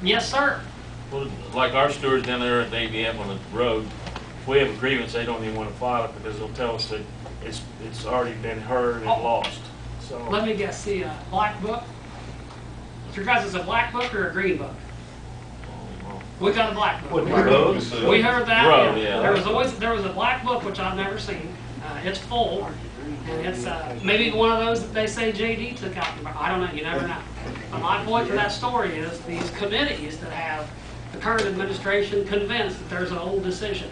Yes, sir. Well, like our stewards down there at the ABM on the road, if we have a grievance, they don't even want to file it because they'll tell us that it's already been heard and lost. So Let me guess, the black book? Your guys, is a black book or a green book? We got a black book. We heard that. Road, yeah. There was a black book which I've never seen. It's full, and it's maybe one of those that they say JD took out. I don't know. You never know. But my point to that story is these committees that have the current administration convinced that there's an old decision,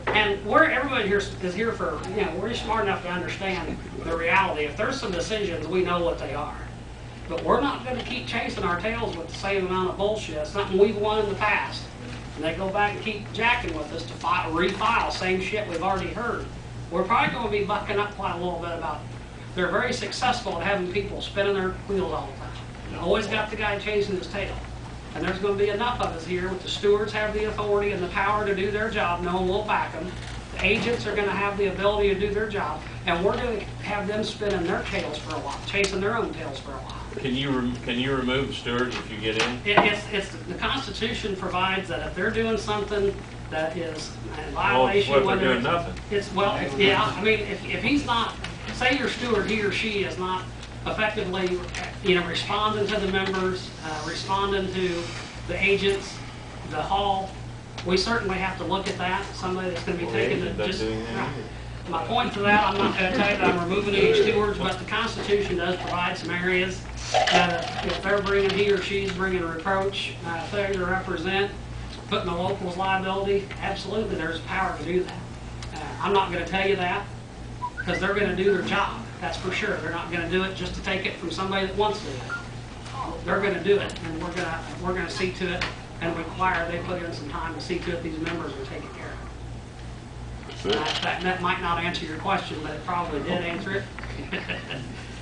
and everybody here is here for, we're smart enough to understand the reality. If there's some decisions, we know what they are. But we're not going to keep chasing our tails with the same amount of bullshit. Something we've won in the past. And they go back and keep jacking with us to refile same shit we've already heard. We're probably going to be bucking up quite a little bit about it. They're very successful at having people spinning their wheels all the time. Always got the guy chasing his tail. And there's going to be enough of us here with the stewards have the authority and the power to do their job. No one will back them. The agents are going to have the ability to do their job. And we're going to have them spinning their tails for a while, chasing their own tails for a while. can you remove stewards if you get in? It's the Constitution provides that if they're doing something that is a violation, well, what if they're doing nothing? Yeah. I mean, if he's not, say your steward, he or she is not effectively, responding to the members, responding to the agents, the hall, we certainly have to look at that. Somebody that's going to be taking it just. My point to that, I'm not going to tell you that I'm removing any stewards, but the Constitution does provide some areas that if they're he or she's bringing a reproach, failure to represent, putting the local's liability, absolutely there's power to do that. I'm not going to tell you that because they're going to do their job, that's for sure. They're not going to do it just to take it from somebody that wants to do it. They're going to do it, and we're going to see to it and require they put in some time to see to it these members are taken care of. That might not answer your question, but it probably did answer it.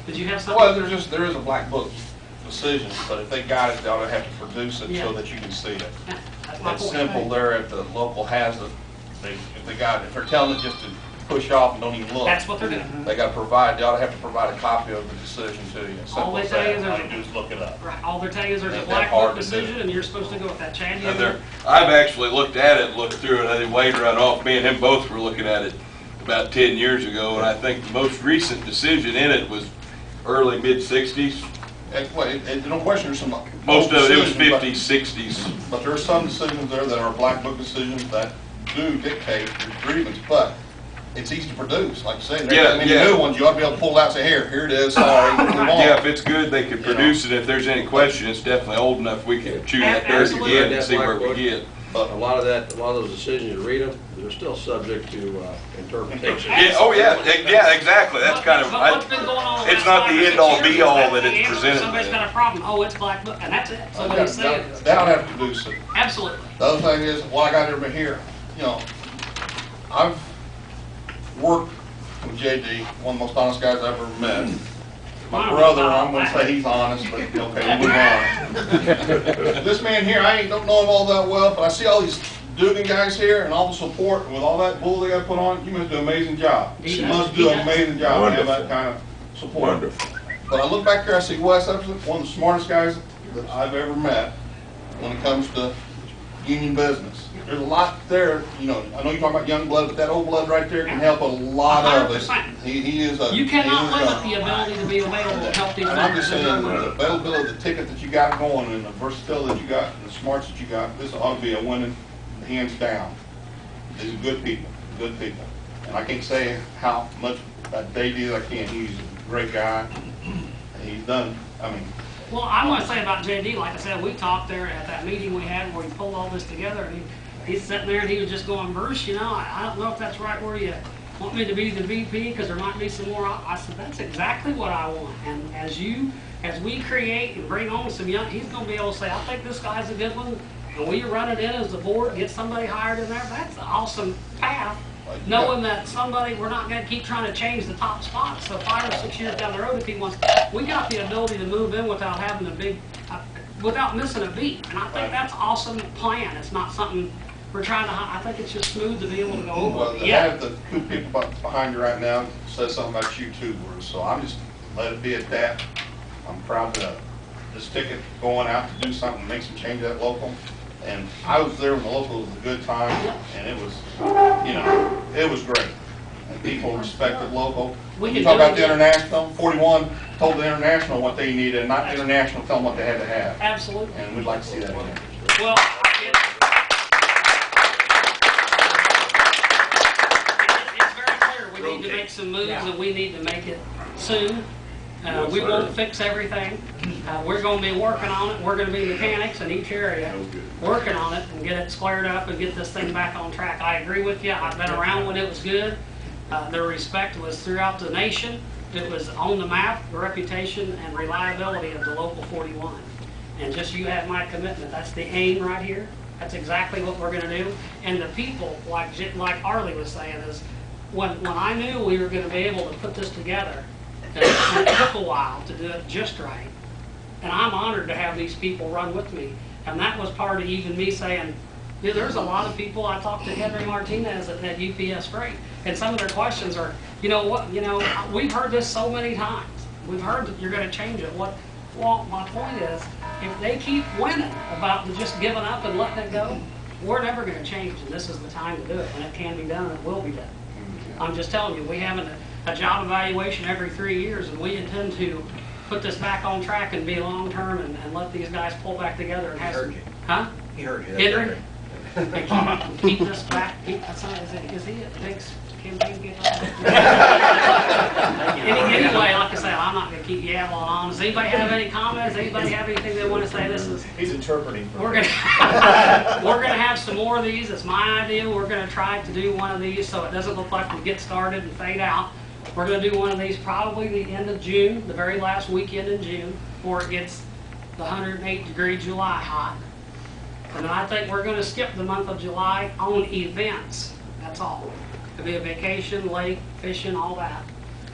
Did you have something? Well, there is a black book decision, but if they got it, they ought to have to produce it so that you can see it. It's simple there if the local has it. If they got it, if they're telling it just to push off and don't even look. That's what they're doing. They got to provide. They ought to have to provide a copy of the decision to you. All they tell you is all you do is look it up. Right. All they're telling you is there's a black book decision, and you're supposed to go with that. Chad, I've actually looked at it, looked through it. I think Wade run off. Me and him both were looking at it about 10 years ago, and I think the most recent decision in it was early mid-60s. No question, there's some. Most of it was 50s, 60s. But there are some decisions there that are black book decisions that do dictate your grievance, but it's easy to produce, like you say. The new ones, you ought to be able to pull it out and say, here it is, sorry, move on. Yeah, if it's good, they can produce it. If there's any question, it's definitely old enough we can chew that dirt again and see where we get. But a lot of those decisions, you read them, they're still subject to interpretation. Yeah, oh yeah, exactly. That's kind of, what's been going on it's not the end all be all that it's presented. Somebody's got a problem. Oh, it's black book, and that's it. Somebody's saying it. They don't have to produce it. Absolutely. The other thing is, I got everybody here, I've worked with JD, one of the most honest guys I've ever met. My brother, I'm going to say he's honest, but okay, we'll move on. This man here, I don't know him all that well, but I see all these Dugan guys here and all the support with all that bull they got put on. You must do an amazing job. You must do an amazing job to have that kind of support. Wonderful. But I look back here, I see Wes, that's one of the smartest guys that I've ever met when it comes to union business. There's a lot there, I know you're talking about young blood, but that old blood right there can help a lot of us. He is a. You cannot limit the ability to be available to help these. And I'm just saying, the availability of the ticket that you got going and the versatility that you got and the smarts that you got, this ought to be a winning, hands down. These are good people, And I can't say how much that Dave is, I can't. He's a great guy. He's done, Well, I want to say about JD, like I said, we talked there at that meeting we had where he pulled all this together, and he's sitting there and he was just going, Bruce, I don't know if that's right where you want me to be the VP because there might be some more. I said, that's exactly what I want. And as we create and bring on some young, he's going to be able to say, I think this guy's a good one, and we run it in as the board, get somebody hired in there. That's an awesome path. Knowing that we're not going to keep trying to change the top spots. So 5 or 6 years down the road, if he wants, we got the ability to move in without having without missing a beat. And I think that's an awesome plan. It's not something we're trying to. I think it's just smooth to be able to go over. Well, to have the two people behind you right now says something about you too, Bruce. So I'm just let it be at that. I'm proud of it. this ticket going out to do something, make some change at local. And I was there when the local was a good time, and it was, you know, it was great. And people respected local. We You can talk do about it the again. international, 41 told the international what they needed, and not the international tell them what they had to have. Absolutely. And we'd like to see that again. Well, it's very clear, we need to make some moves, and we need to make it soon. We won't fix everything. We're gonna be working on it. We're gonna be mechanics in each area, working on it and get it squared up and get this thing back on track. I agree with you. I've been around when it was good. The respect was throughout the nation. It was on the map, the reputation and reliability of the local 41. And just you have my commitment. That's the aim right here. That's exactly what we're gonna do. And the people, like Arlie was saying, is when I knew we were gonna be able to put this together, it took a while to do it just right. And I'm honored to have these people run with me. And that was part of even me saying, yeah, there's a lot of people. I talked to Henry Martinez at UPS Freight, and some of their questions are, you know what, we've heard this so many times. We've heard that you're going to change it. Well, my point is, if they keep winning about just giving up and letting it go, we're never going to change, and this is the time to do it. And it can be done, and it will be done. I'm just telling you, we have a job evaluation every 3 years, and we intend to put this back on track and be long-term and let these guys pull back together and have some, huh? He heard you. Henry? And keep this back, is he at Nick's campaign? Anyway, like I say, I'm not gonna keep yabbling on. Does anybody have any comments? Anybody have anything they wanna say? He's interpreting. We're gonna have some more of these. It's my idea. We're gonna try to do one of these so it doesn't look like we get started and fade out. We're gonna do one of these probably the end of June, the very last weekend in June, before it gets the 108-degree July hot. And then I think we're gonna skip the month of July on events. That's all. It'll be a vacation, lake, fishing, all that.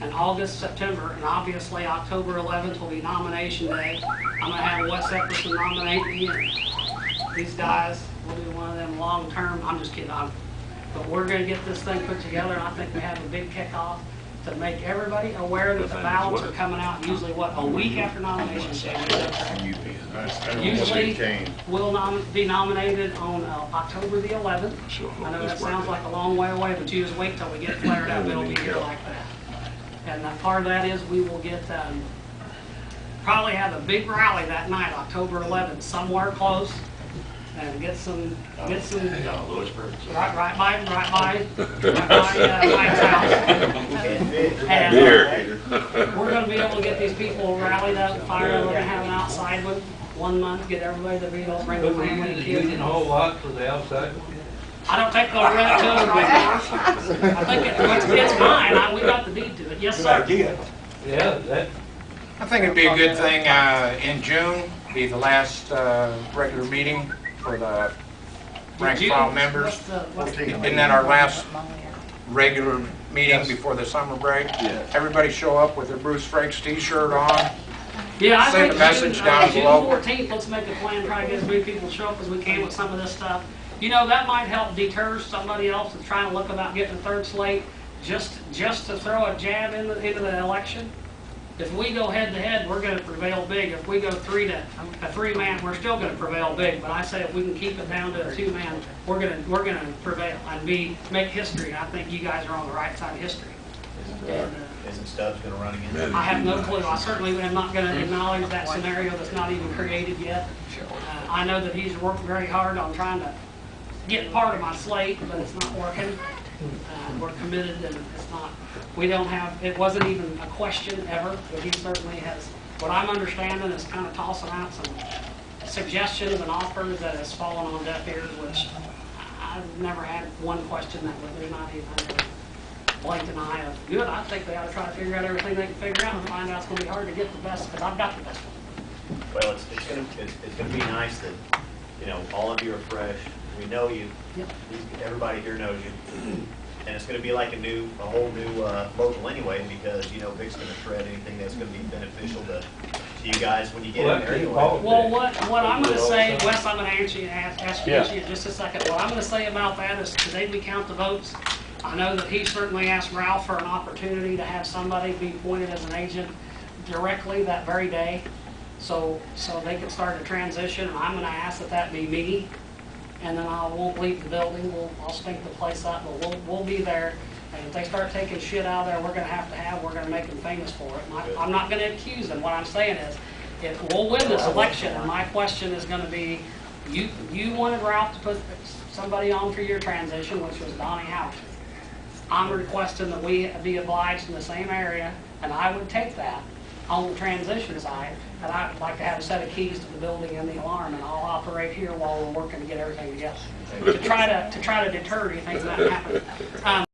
And August, September, and obviously October 11th will be nomination day. I'm gonna have Wes Epperson nominate me, and these guys will do one of them long-term. I'm just kidding. But we're gonna get this thing put together, and I think we have a big kickoff to make everybody aware that the ballots are coming out usually, a week after nomination day. Usually, we'll be nominated on October the 11th. I know that sounds like a long way away, but you just wait till we get flared up, it'll be here like that. And part of that is we will get, probably have a big rally that night, October 11th, somewhere close, and get some right by Mike's house. And we're gonna be able to get these people rallied up, fired up. We're gonna have an outside one month, get everybody to be able to bring the family and kids. A whole lot for the outside. I don't think they'll rent it to us right now. I think it's mine. We got the deed to it. Yes, sir. Yeah, that. I think it'd be a good thing in June, be the last regular meeting for the rank and file members. Isn't that our last regular meeting before the summer break? Everybody show up with their Bruce Frakes t-shirt on. Yeah, I Send think a message down June below. 14th, let's make a plan, try to get as many people to show up as we can with some of this stuff. That might help deter somebody else that's trying to look about getting a third slate, just to throw a jab into the election. If we go head-to-head, we're going to prevail big. If we go three-man, we're still going to prevail big. But I say if we can keep it down to a two-man, we're going to prevail and make history. I think you guys are on the right side of history. Isn't Stubbs going to run again? I have no clue. I certainly am not going to acknowledge that scenario that's not even created yet. I know that he's worked very hard on trying to get part of my slate, but it's not working. We're committed, and it's not. It wasn't even a question ever, but he certainly has. What I'm understanding is kind of tossing out some suggestions and offers that has fallen on deaf ears, which I've never had one question that there's not even blinked an eye of. Good, I think they ought to try to figure out everything they can figure out and find out it's going to be hard to get the best, because I've got the best one. Well, it's going to be nice that, all of you are fresh. We know you. Yep. Everybody here knows you. And it's going to be like a whole new local anyway, because, Vic's going to shred anything that's going to be beneficial to you guys when you get in there anyway. Well, what I'm going to say, Wes, I'm going to ask you in just a second. What I'm going to say about that is today we count the votes. I know that he certainly asked Ralph for an opportunity to have somebody be appointed as an agent directly that very day. so they can start a transition, and I'm gonna ask that be me, and then I won't leave the building, I'll stink the place up, but we'll be there. And if they start taking shit out of there, we're gonna make them famous for it. And I'm not gonna accuse them, what I'm saying is, if we'll win this election, and my question is gonna be, you wanted Ralph to put somebody on for your transition, which was Donnie Howard. I'm requesting that we be obliged in the same area, and I would take that on the transition side, and I'd like to have a set of keys to the building and the alarm, and I'll operate here while we're working to get everything together. To try to deter anything from that happening.